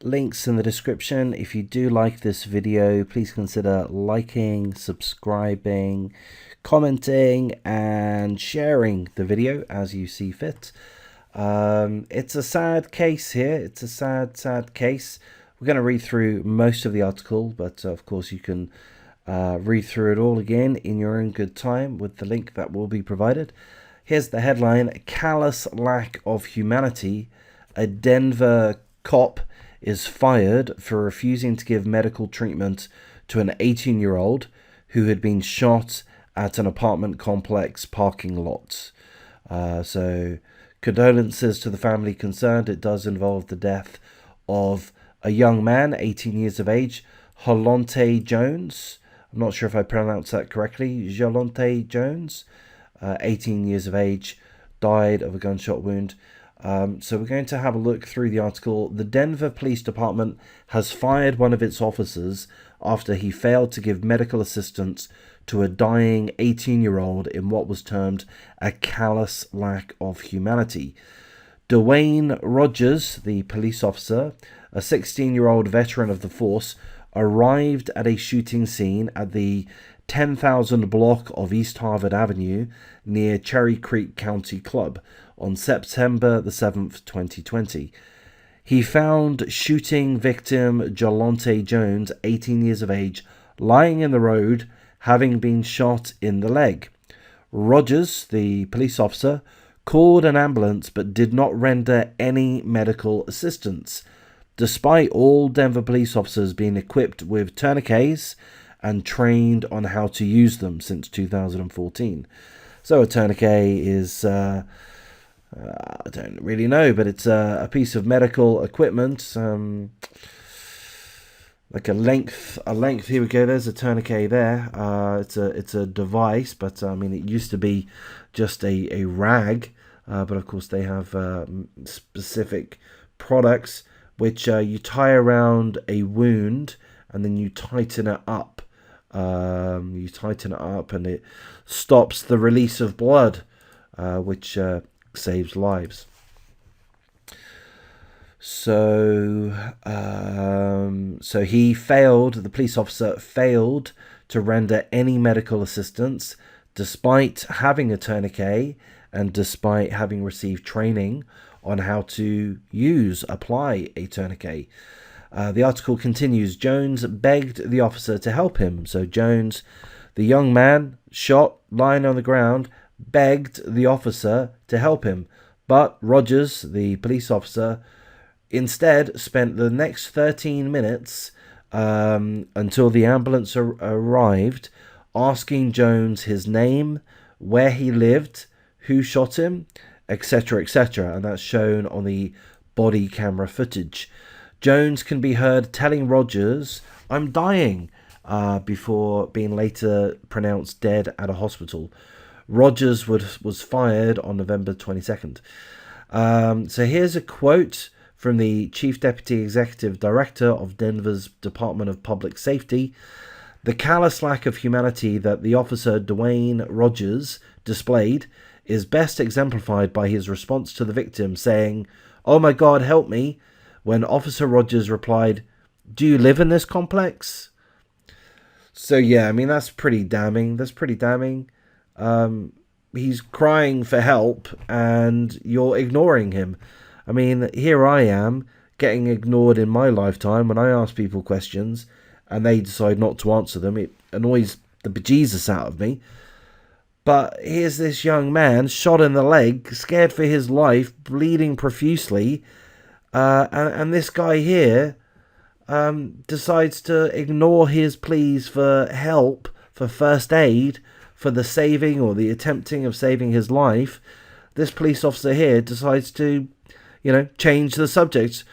links in the description. If you do like this video, please consider liking, subscribing, commenting, and sharing the video as you see fit. It's a sad case here. It's a sad case. We're going to read through most of the article, but of course you can read through it all again in your own good time with the link that will be provided. Here's the headline: Callous lack of humanity. A Denver cop is fired for refusing to give medical treatment to an 18-year-old who had been shot at an apartment complex parking lot. So condolences to the family concerned. It does involve the death of a young man, 18 years of age, JaLonte Jones. I'm not sure if I pronounced that correctly. JaLonte Jones, 18 years of age, died of a gunshot wound. So we're going to have a look through the article. The Denver Police Department has fired one of its officers after he failed to give medical assistance to a dying 18-year-old in what was termed a callous lack of humanity. Dwayne Rogers, the police officer, a 16-year-old veteran of the force, arrived at a shooting scene at the 10,000 block of East Harvard Avenue near Cherry Creek County Club on September the 7th, 2020. He found shooting victim JaLonte Jones, 18 years of age, lying in the road, having been shot in the leg. Rogers, the police officer, called an ambulance but did not render any medical assistance, despite all Denver police officers being equipped with tourniquets and trained on how to use them since 2014. So a tourniquet is, I don't really know, but it's a piece of medical equipment, like a length. Here we go. There's a tourniquet there. It's a device, but I mean it used to be just a rag, but of course they have specific products which you tie around a wound and then you tighten it up. And it stops the release of blood, which saves lives. So he failed. The police officer failed to render any medical assistance, despite having a tourniquet and despite having received training on how to apply a tourniquet. The article continues. Jones begged the officer to help him. So Jones, the young man shot, lying on the ground, begged the officer to help him. But Rogers, the police officer, instead spent the next 13 minutes until the ambulance arrived, asking Jones his name, where he lived, who shot him, etc., etc. And that's shown on the body camera footage. Jones can be heard telling Rogers, "I'm dying," before being later pronounced dead at a hospital. Rogers was fired on November 22nd. So here's a quote from the Chief Deputy Executive Director of Denver's Department of Public Safety. The callous lack of humanity that the officer Dwayne Rogers displayed is best exemplified by his response to the victim saying, "Oh my God, help me," when Officer Rogers replied, "Do you live in this complex?" So yeah, I mean, that's pretty damning. He's crying for help and you're ignoring him. I mean, here I am getting ignored in my lifetime when I ask people questions and they decide not to answer them. It annoys the bejesus out of me. But here's this young man shot in the leg, scared for his life, bleeding profusely. And this guy here decides to ignore his pleas for help, for first aid, for the saving or the attempting of saving his life. This police officer here decides to, change the subject,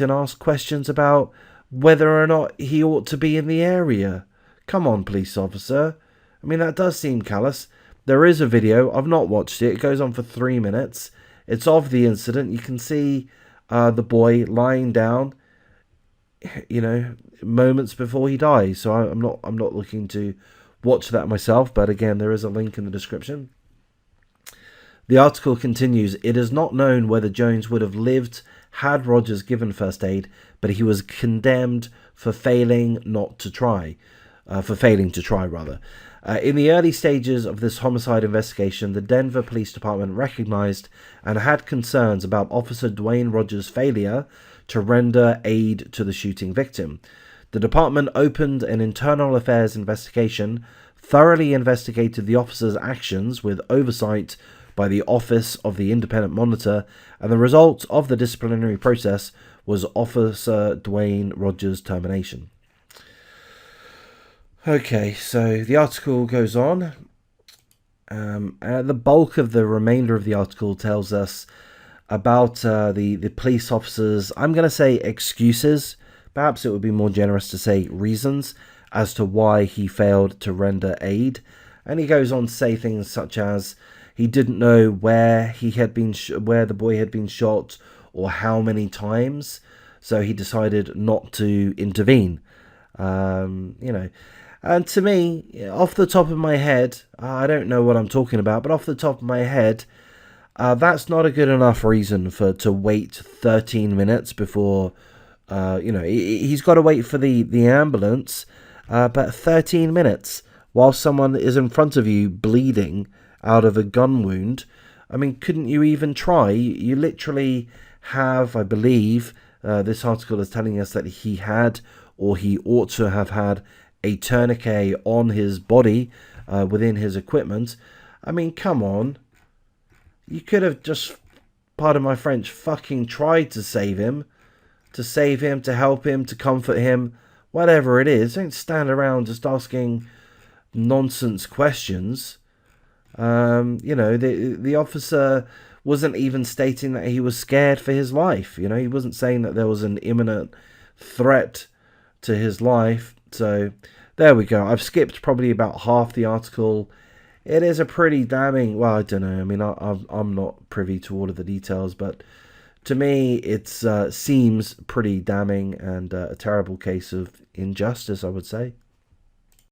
and ask questions about whether or not he ought to be in the area. Come on, police officer. I mean, that does seem callous. There is a video. I've not watched it. It goes on for 3 minutes. It's of the incident. You can see the boy lying down, moments before he dies. So I'm not looking to watch that myself. But again, there is a link in the description. The article continues, it is not known whether Jones would have lived had Rogers given first aid, but he was condemned for failing to try. In the early stages of this homicide investigation, the Denver Police Department recognized and had concerns about Officer Dwayne Rogers' failure to render aid to the shooting victim. The department opened an internal affairs investigation, thoroughly investigated the officer's actions with oversight by the Office of the Independent Monitor, and the result of the disciplinary process was Officer Dwayne Rogers' termination. Okay, so the article goes on. The bulk of the remainder of the article tells us about the police officers, I'm going to say excuses. Perhaps it would be more generous to say reasons as to why he failed to render aid. And he goes on to say things such as he didn't know where where the boy had been shot or how many times, so he decided not to intervene. And to me, off the top of my head, I don't know what I'm talking about, but off the top of my head, that's not a good enough reason to wait 13 minutes before, he's got to wait for the ambulance, but 13 minutes while someone is in front of you bleeding out of a gun wound. I mean, couldn't you even try? You literally have, I believe, this article is telling us that he ought to have had a tourniquet on his body within his equipment. I mean, come on. You could have just, pardon my French, fucking tried to save him, to help him, to comfort him, whatever it is. Don't stand around just asking nonsense questions. The officer wasn't even stating that he was scared for his life. He wasn't saying that there was an imminent threat to his life. So there we go. I've skipped probably about half the article. It is a pretty damning, well, I don't know. I mean, I'm not privy to all of the details, but to me, it seems pretty damning and a terrible case of injustice, I would say.